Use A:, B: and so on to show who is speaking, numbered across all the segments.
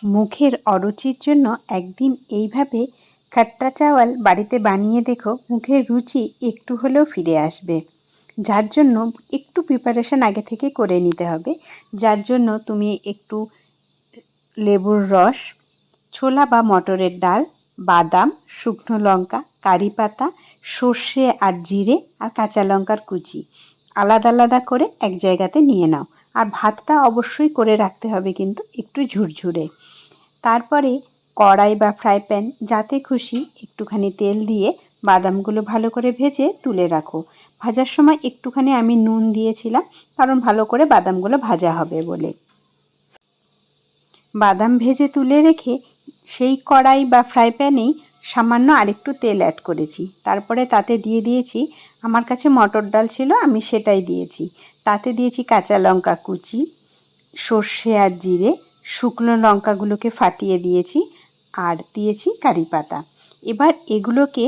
A: মুখের অরুচির জন্য একদিন এইভাবে খাট্টা চাওয়াল বাড়িতে বানিয়ে দেখো, মুখের রুচি একটু হলেও ফিরে আসবে। যার জন্য একটু প্রিপারেশন আগে থেকে করে নিতে হবে। যার জন্য তুমি একটু লেবুর রস, ছোলা বা মটরের ডাল, বাদাম, শুকনো লঙ্কা, কারি পাতা, সর্ষে আর জিরে আর কাঁচা লঙ্কার কুচি আলাদা আলাদা করে এক জায়গাতে নিয়ে নাও। আর ভাতটা অবশ্যই করে রাখতে হবে কিন্তু একটু ঝুরঝুরে। তারপরে কড়াই বা ফ্রাই প্যান যাতে খুশি একটুখানি তেল দিয়ে বাদামগুলো ভালো করে ভেজে তুলে রাখো। ভাজার সময় একটুখানি আমি নুন দিয়েছিলাম, কারণ ভালো করে বাদামগুলো ভাজা হবে বলে। বাদাম ভেজে তুলে রেখে সেই কড়াই বা ফ্রাই প্যানেই সামান্য আরেকটু তেল অ্যাড করেছি। তারপরে তাতে দিয়ে দিয়েছি, আমার কাছে মটর ডাল ছিল আমি সেটাই দিয়েছি। তাতে দিয়েছি কাঁচা লঙ্কা কুচি, সর্ষে আর জিরে, শুকনো লঙ্কাগুলোকে ফাটিয়ে দিয়েছি, আর দিয়েছি কারি পাতা। এবার এগুলোকে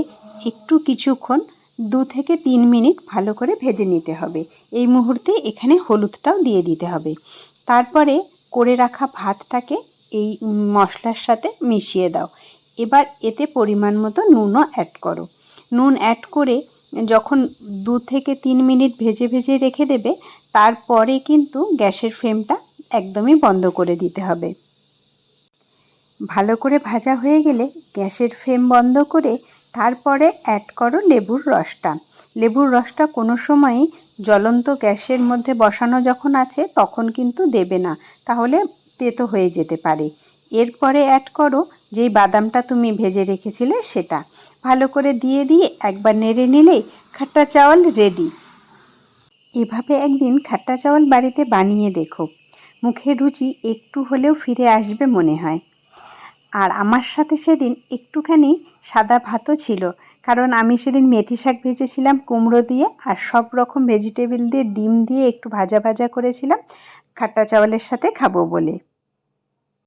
A: একটু কিছুক্ষণ 2 থেকে 3 মিনিট ভালো করে ভেজে নিতে হবে। এই মুহূর্তে এখানে হলুদটাও দিয়ে দিতে হবে। তারপরে করে রাখা ভাতটাকে এই মশলার সাথে মিশিয়ে দাও। এবার এতে পরিমাণ মতো নুনও অ্যাড করো। নুন অ্যাড করে যখন 2 থেকে 3 মিনিট ভেজে ভেজে রেখে দেবে, তারপরে কিন্তু গ্যাসের ফ্লেমটা একদমই বন্ধ করে দিতে হবে। ভালো করে ভাজা হয়ে গেলে গ্যাসের ফ্লেম বন্ধ করে তারপরে অ্যাড করো লেবুর রসটা। লেবুর রসটা কোনো সময়ই জ্বলন্ত গ্যাসের মধ্যে বসানো যখন আছে তখন কিন্তু দেবে না, তাহলে তেতো হয়ে যেতে পারে। এরপরে অ্যাড করো যেই বাদামটা তুমি ভেজে রেখেছিলে সেটা। ভালো করে দিয়ে একবার নেড়ে নিলেই খাট্টা চাওয়াল রেডি। এভাবে একদিন খাট্টা চাওয়াল বাড়িতে বানিয়ে দেখো, মুখের রুচি একটু হলেও ফিরে আসবে মনে হয়। আর আমার সাথে সেদিন একটুখানি সাদা ভাতও ছিল, কারণ আমি সেদিন মেথি শাক ভেজেছিলাম কুমড়ো দিয়ে, আর সব রকম ভেজিটেবল দিয়ে ডিম দিয়ে একটু ভাজা ভাজা করেছিলাম খাট্টা চাওয়ালের সাথে খাবো বলে।